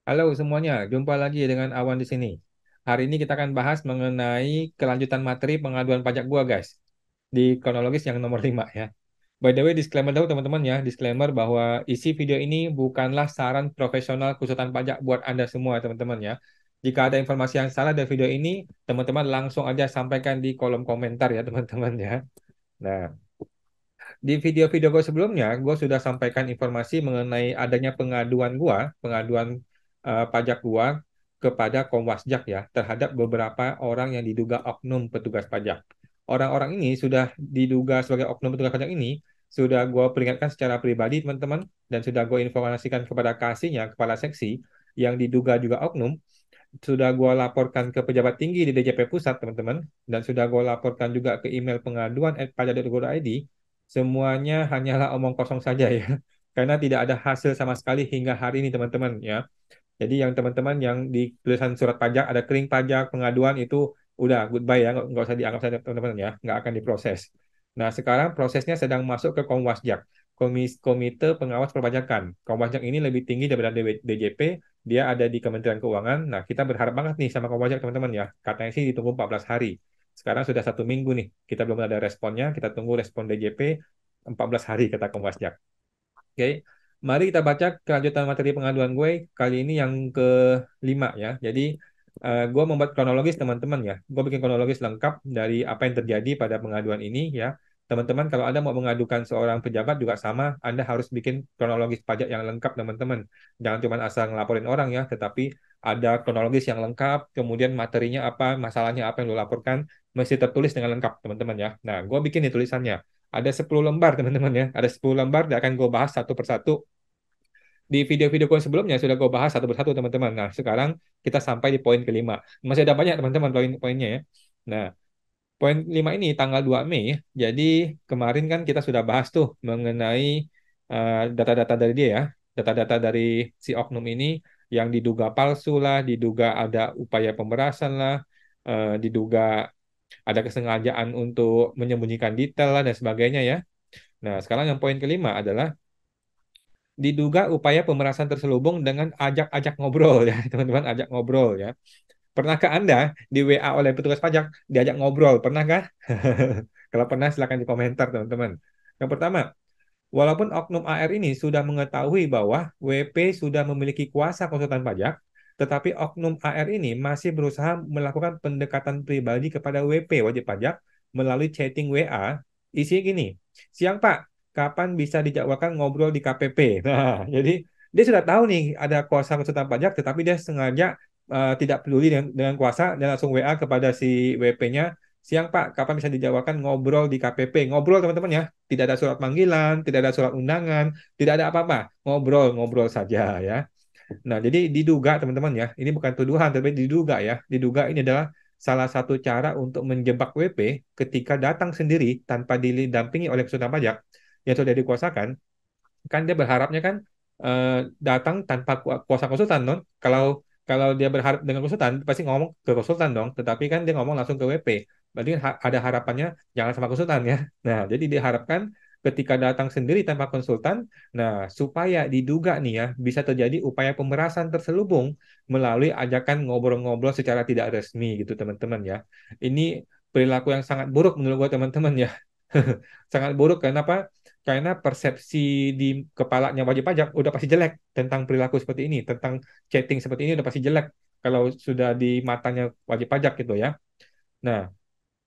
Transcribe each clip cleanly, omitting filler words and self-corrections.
Halo semuanya, jumpa lagi dengan Awan di sini. Hari ini kita akan bahas mengenai kelanjutan materi pengaduan pajak gua, guys. Di kronologis yang nomor 5 ya. By the way, disclaimer dulu teman-teman ya. Disclaimer bahwa isi video ini bukanlah saran profesional konsultan pajak buat Anda semua, teman-teman ya. Jika ada informasi yang salah dari video ini, teman-teman langsung aja sampaikan di kolom komentar ya, teman-teman ya. Nah, di video-video gue sebelumnya, gue sudah sampaikan informasi mengenai adanya pengaduan pajak gua kepada Komwasjak ya, terhadap beberapa orang yang diduga oknum petugas pajak. Orang-orang ini sudah diduga sebagai oknum petugas pajak ini, sudah gue peringatkan secara pribadi teman-teman, dan sudah gue informasikan kepada kasihnya, kepala seksi, yang diduga juga oknum, sudah gue laporkan ke pejabat tinggi di DJP Pusat, teman-teman, dan sudah gue laporkan juga ke email pengaduan@pajak.go.id. Semuanya hanyalah omong kosong saja ya, karena tidak ada hasil sama sekali hingga hari ini, teman-teman ya. Jadi yang teman-teman yang di tulisan surat pajak ada kering pajak pengaduan itu udah goodbye ya, nggak usah dianggap saja teman-teman ya, nggak akan diproses. Nah sekarang prosesnya sedang masuk ke Komwasjak, Komite Pengawas Perpajakan. Komwasjak ini lebih tinggi daripada DJP, dia ada di Kementerian Keuangan. Nah kita berharap banget nih sama Komwasjak teman-teman ya, katanya sih ditunggu 14 hari. Sekarang sudah 1 minggu nih, kita belum ada responnya, kita tunggu respon DJP 14 hari kata Komwasjak. Oke, mari kita baca kelanjutan materi pengaduan gue kali ini yang kelima ya. Jadi gue membuat kronologis teman-teman ya. Gue bikin kronologis lengkap dari apa yang terjadi pada pengaduan ini ya. Teman-teman kalau Anda mau mengadukan seorang pejabat juga sama, Anda harus bikin kronologis pajak yang lengkap teman-teman. Jangan cuma asal ngelaporin orang ya, tetapi ada kronologis yang lengkap, kemudian materinya apa, masalahnya apa yang lo laporkan, mesti tertulis dengan lengkap teman-teman ya. Nah, gue bikin nih tulisannya. Ada 10 lembar teman-teman ya. Ada 10 lembar dan akan gue bahas satu persatu. Di video-video gue sebelumnya sudah gue bahas satu persatu teman-teman. Nah sekarang kita sampai di poin kelima. Masih ada banyak teman-teman poin-poinnya ya. Nah poin 5 ini tanggal 2 Mei. Jadi kemarin kan kita sudah bahas tuh mengenai data-data dari dia ya. Data-data dari si oknum ini yang diduga palsu lah, diduga ada upaya pemerasan lah, diduga ada kesengajaan untuk menyembunyikan detail lah dan sebagainya ya. Nah, sekarang yang poin kelima adalah diduga upaya pemerasan terselubung dengan ajak-ajak ngobrol ya, teman-teman, ajak ngobrol ya. Pernahkah Anda di WA oleh petugas pajak diajak ngobrol? Pernahkah? Kalau pernah silakan di komentar, teman-teman. Yang pertama, walaupun oknum AR ini sudah mengetahui bahwa WP sudah memiliki kuasa konsultan pajak, tetapi oknum AR ini masih berusaha melakukan pendekatan pribadi kepada WP wajib pajak melalui chatting WA. Isinya gini, siang Pak, kapan bisa dijadwalkan ngobrol di KPP? Nah, jadi dia sudah tahu nih ada kuasa konsultan pajak, tetapi dia sengaja tidak peduli dengan kuasa dan langsung WA kepada si WP-nya. Siang Pak, kapan bisa dijadwalkan ngobrol di KPP? Ngobrol teman-teman ya, tidak ada surat panggilan, tidak ada surat undangan, tidak ada apa-apa. Ngobrol-ngobrol saja ya. Nah, jadi diduga teman-teman ya, ini bukan tuduhan, tapi diduga ya. Diduga ini adalah salah satu cara untuk menjebak WP ketika datang sendiri tanpa didampingi oleh konsultan pajak yang sudah dikuasakan. Kan dia berharapnya kan eh, datang tanpa kuasa konsultan, non? Kalau kalau dia berharap dengan konsultan, pasti ngomong ke konsultan dong. Tetapi kan dia ngomong langsung ke WP. Berarti kan ada harapannya jangan sama konsultan ya. Nah, jadi diharapkan ketika datang sendiri tanpa konsultan, nah supaya diduga nih ya bisa terjadi upaya pemerasan terselubung melalui ajakan ngobrol-ngobrol secara tidak resmi gitu teman-teman ya. Ini perilaku yang sangat buruk menurut gua teman-teman ya. Sangat buruk karena apa? Karena persepsi di kepalanya wajib pajak udah pasti jelek tentang perilaku seperti ini, tentang chatting seperti ini udah pasti jelek kalau sudah di matanya wajib pajak gitu ya. Nah,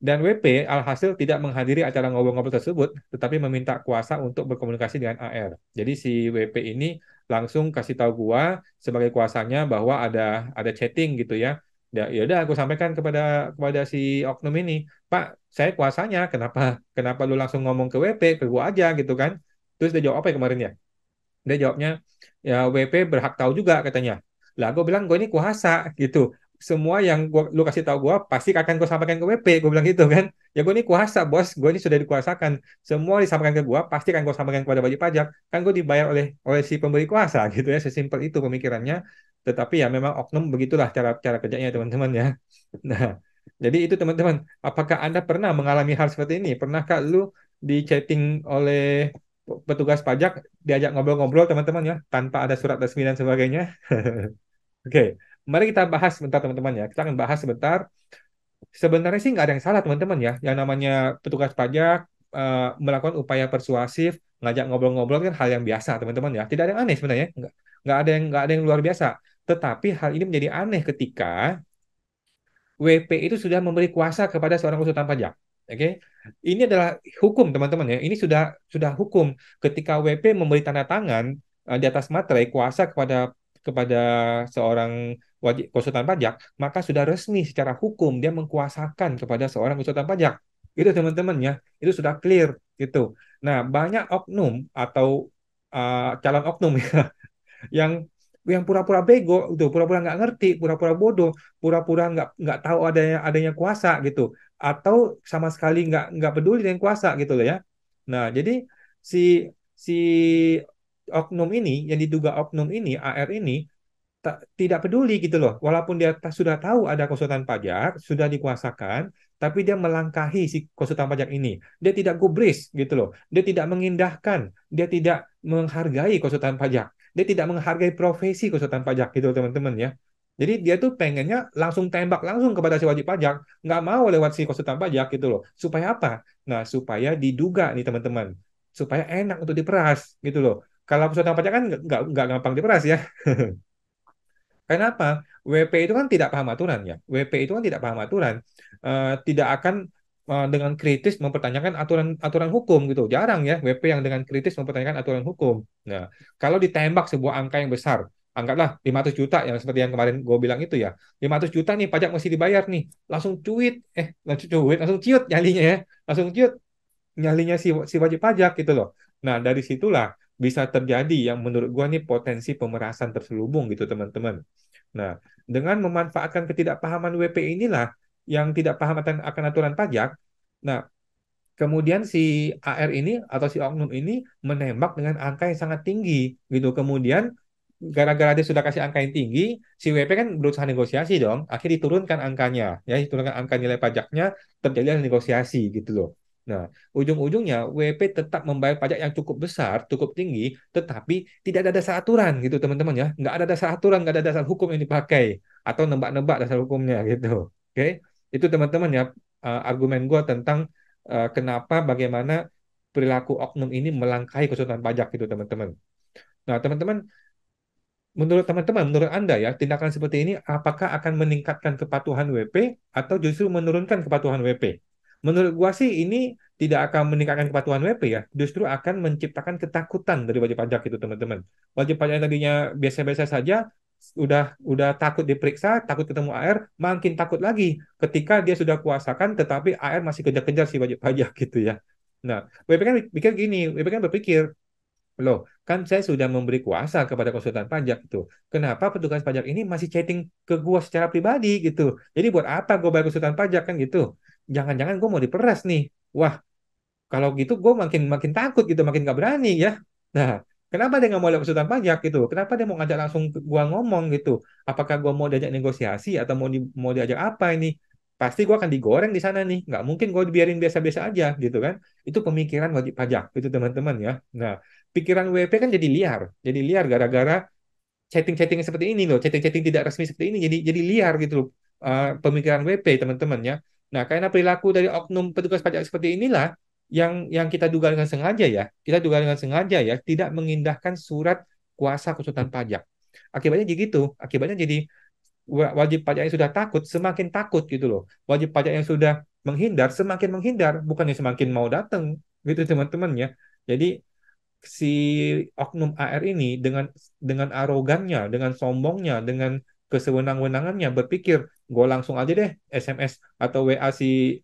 dan WP alhasil tidak menghadiri acara ngobrol-ngobrol tersebut, tetapi meminta kuasa untuk berkomunikasi dengan AR. Jadi si WP ini langsung kasih tahu gua sebagai kuasanya bahwa ada chatting gitu ya. Ya udah aku sampaikan kepada si oknum ini, Pak, saya kuasanya, kenapa kenapa lu langsung ngomong ke WP ke gua aja gitu kan? Terus dia jawab apa ya kemarin ya? Dia jawabnya, ya WP berhak tahu juga katanya. Lah, gue bilang gue ini kuasa gitu. Semua yang lu kasih tahu gue pasti akan gue sampaikan ke WP. Gue bilang gitu kan. Ya gue ini kuasa bos. Gue ini sudah dikuasakan. Semua disampaikan ke gue pasti akan gue sampaikan kepada wajib pajak. Kan gue dibayar oleh oleh si pemberi kuasa gitu ya. Sesimpel itu pemikirannya. Tetapi ya memang oknum begitulah cara cara kerjanya teman-teman ya. Nah, jadi itu teman-teman. Apakah Anda pernah mengalami hal seperti ini? Pernahkah lu di chatting oleh petugas pajak diajak ngobrol-ngobrol teman-teman ya tanpa ada surat resmi dan sebagainya. Oke, mari kita bahas sebentar teman-teman ya. Kita akan bahas sebentar. Sebenarnya sih nggak ada yang salah teman-teman ya. Yang namanya petugas pajak melakukan upaya persuasif, ngajak ngobrol-ngobrol kan hal yang biasa teman-teman ya. Tidak ada yang aneh sebenarnya. Nggak ada yang luar biasa. Tetapi hal ini menjadi aneh ketika WP itu sudah memberi kuasa kepada seorang konsultan pajak. Oke, ini adalah hukum teman-teman ya. Ini sudah hukum ketika WP memberi tanda tangan di atas materai kuasa kepada seorang wajib konsultan pajak, maka sudah resmi secara hukum dia mengkuasakan kepada seorang konsultan pajak. Itu teman-teman ya, itu sudah clear gitu. Nah, banyak oknum atau calon oknum yang pura-pura bego itu, pura-pura nggak ngerti, pura-pura bodoh, pura-pura nggak tahu adanya kuasa gitu, atau sama sekali nggak peduli dengan kuasa gitu loh ya. Nah, jadi si si oknum ini yang diduga oknum ini AR ini tidak peduli gitu loh. Walaupun dia sudah tahu ada konsultan pajak, sudah dikuasakan, tapi dia melangkahi si konsultan pajak ini. Dia tidak gubris gitu loh. Dia tidak mengindahkan, dia tidak menghargai konsultan pajak. Dia tidak menghargai profesi konsultan pajak gitu teman-teman ya. Jadi dia tuh pengennya langsung tembak langsung kepada si wajib pajak, nggak mau lewat si konsultan pajak gitu loh. Supaya apa? Nah, supaya diduga nih teman-teman, supaya enak untuk diperas gitu loh. Kalau konsultan pajak kan nggak gampang diperas ya. Kenapa? WP itu kan tidak paham aturan ya. WP itu kan tidak paham aturan. Tidak akan dengan kritis mempertanyakan aturan hukum gitu. Jarang ya WP yang dengan kritis mempertanyakan aturan hukum. Nah, kalau ditembak sebuah angka yang besar, anggaplah 500 juta yang seperti yang kemarin gue bilang itu ya. 500 juta nih pajak mesti dibayar nih. Langsung ciut nyalinya ya. Langsung ciut nyalinya si wajib pajak gitu loh. Nah, dari situlah bisa terjadi yang menurut gua nih potensi pemerasan terselubung gitu teman-teman. Nah, dengan memanfaatkan ketidakpahaman WP inilah yang tidak paham akan aturan pajak. Nah, kemudian si AR ini atau si oknum ini menembak dengan angka yang sangat tinggi gitu. Kemudian gara-gara dia sudah kasih angka yang tinggi, si WP kan berusaha negosiasi dong. Akhirnya diturunkan angkanya, ya diturunkan angka nilai pajaknya, terjadi negosiasi gitu loh. Nah, ujung-ujungnya WP tetap membayar pajak yang cukup besar, cukup tinggi, tetapi tidak ada dasar aturan gitu teman-teman ya. Nggak ada dasar aturan, nggak ada dasar hukum yang dipakai atau nebak-nebak dasar hukumnya gitu. Oke, itu teman-teman ya argumen gue tentang kenapa bagaimana perilaku oknum ini melangkahi konsultan pajak gitu teman-teman. Nah, teman-teman, menurut Anda ya, tindakan seperti ini apakah akan meningkatkan kepatuhan WP atau justru menurunkan kepatuhan WP? Menurut gua sih ini tidak akan meningkatkan kepatuhan WP ya, justru akan menciptakan ketakutan dari wajib pajak itu teman-teman. Wajib pajak yang tadinya biasa-biasa saja udah takut diperiksa, takut ketemu AR, makin takut lagi ketika dia sudah kuasakan tetapi AR masih kejar-kejar si wajib pajak gitu ya. Nah, WP kan pikir gini, WP kan berpikir, loh, kan saya sudah memberi kuasa kepada konsultan pajak itu. Kenapa petugas pajak ini masih chatting ke gua secara pribadi gitu? Jadi buat apa gua bayar konsultan pajak kan gitu? Jangan-jangan gua mau diperas nih. Wah, kalau gitu gue makin makin takut gitu, makin gak berani ya. Nah, kenapa dia nggak mau lihat konsultan pajak gitu? Kenapa dia mau ngajak langsung ke gua ngomong gitu? Apakah gua mau diajak negosiasi atau mau diajak apa ini? Pasti gua akan digoreng di sana nih. Nggak mungkin gue dibiarin biasa-biasa aja gitu kan? Itu pemikiran wajib pajak itu teman-teman ya. Nah, pikiran WP kan jadi liar gara-gara chatting-chatting seperti ini loh, chatting-chatting tidak resmi seperti ini jadi liar gitu loh pemikiran WP teman-teman ya. Nah, karena perilaku dari oknum petugas pajak seperti inilah yang kita duga dengan sengaja ya, kita duga dengan sengaja ya tidak mengindahkan surat kuasa konsultan pajak. Akibatnya jadi gitu, akibatnya jadi wajib pajak yang sudah takut semakin takut gitu loh. Wajib pajak yang sudah menghindar semakin menghindar, bukannya semakin mau datang gitu teman-teman ya. Jadi si oknum AR ini dengan arogannya, dengan sombongnya, dengan kesewenang-wenangannya berpikir, gue langsung aja deh SMS atau WA si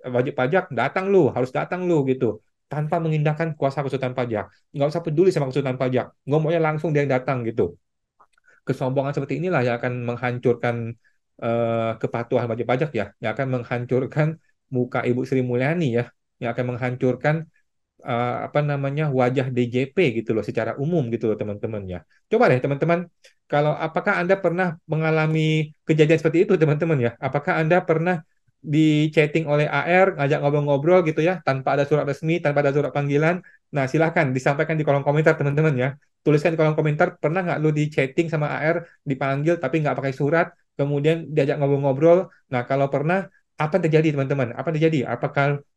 wajib pajak, datang lu, harus datang lu gitu. Tanpa mengindahkan kuasa konsultan pajak. Nggak usah peduli sama konsultan pajak. Gue maunya langsung dia yang datang gitu. Kesombongan seperti inilah yang akan menghancurkan kepatuhan wajib pajak ya, yang akan menghancurkan muka Ibu Sri Mulyani ya, yang akan menghancurkan apa namanya wajah DJP gitu loh secara umum gitu loh teman-teman ya. Coba deh teman-teman, apakah Anda pernah mengalami kejadian seperti itu teman-teman ya? Apakah Anda pernah di chatting oleh AR, ngajak ngobrol-ngobrol gitu ya, tanpa ada surat resmi, tanpa ada surat panggilan. Nah, silahkan disampaikan di kolom komentar teman-teman ya. Tuliskan di kolom komentar, pernah nggak lu di chatting sama AR, dipanggil tapi nggak pakai surat, kemudian diajak ngobrol-ngobrol. Nah, kalau pernah, apa yang terjadi teman-teman? Apa yang terjadi?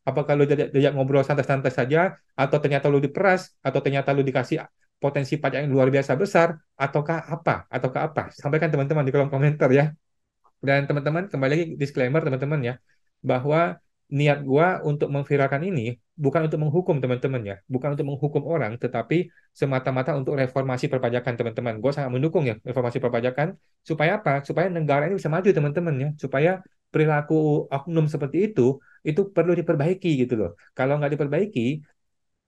Apakah lu diajak ngobrol santai-santai saja, atau ternyata lu diperas, atau ternyata lu dikasih potensi pajak yang luar biasa besar, ataukah apa? Ataukah apa? Sampaikan teman-teman di kolom komentar ya. Dan teman-teman, kembali lagi disclaimer teman-teman ya, bahwa niat gua untuk memviralkan ini bukan untuk menghukum teman-teman ya, bukan untuk menghukum orang, tetapi semata-mata untuk reformasi perpajakan teman-teman. Gua sangat mendukung ya reformasi perpajakan, supaya apa? Supaya negara ini bisa maju teman-teman ya, supaya perilaku oknum seperti itu perlu diperbaiki gitu loh. Kalau nggak diperbaiki,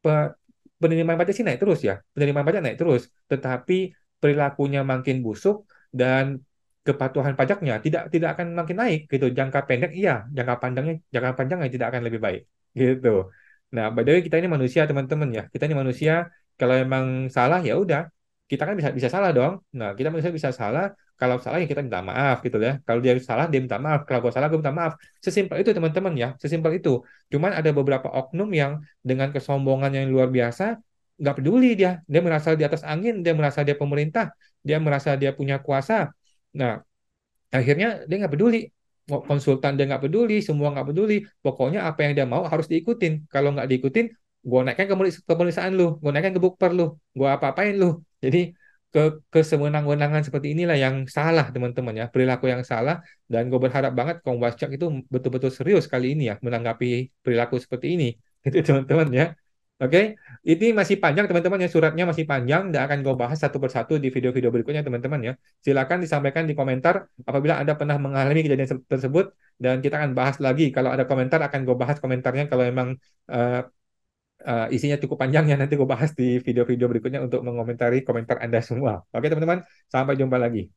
pe- penerimaan pajak sih naik terus ya, penerimaan pajak naik terus, tetapi perilakunya makin busuk dan kepatuhan pajaknya tidak tidak akan makin naik gitu. Jangka pendek iya, jangka panjangnya tidak akan lebih baik gitu. Nah, by the way kita ini manusia teman-teman ya, kita ini manusia. Kalau emang salah ya udah, kita kan bisa bisa salah dong. Nah, kita manusia bisa salah. Kalau salah ya kita minta maaf gitu ya. Kalau dia salah dia minta maaf. Kalau gua salah gue minta maaf. Sesimpel itu teman-teman ya, sesimpel itu. Cuman ada beberapa oknum yang dengan kesombongan yang luar biasa, nggak peduli dia merasa di atas angin, dia merasa dia pemerintah, dia merasa dia punya kuasa. Nah, akhirnya dia nggak peduli. Mau konsultan dia nggak peduli, semua nggak peduli. Pokoknya apa yang dia mau harus diikutin. Kalau nggak diikutin, gue naikkan pemeriksaan lu, gue naikkan ke bukper lu, gue apa-apain lu. Jadi ke kesewenang-wenangan seperti inilah yang salah teman-teman ya, perilaku yang salah. Dan gue berharap banget Komwasjak itu betul-betul serius kali ini ya menanggapi perilaku seperti ini. Itu teman-teman ya. Oke, ini masih panjang teman-teman ya, suratnya masih panjang dan akan gue bahas satu persatu di video-video berikutnya teman-teman ya. Silakan disampaikan di komentar apabila Anda pernah mengalami kejadian tersebut, dan kita akan bahas lagi. Kalau ada komentar akan gue bahas komentarnya, kalau memang eh, isinya cukup panjang ya, nanti gue bahas di video-video berikutnya untuk mengomentari komentar Anda semua. Oke teman-teman, sampai jumpa lagi.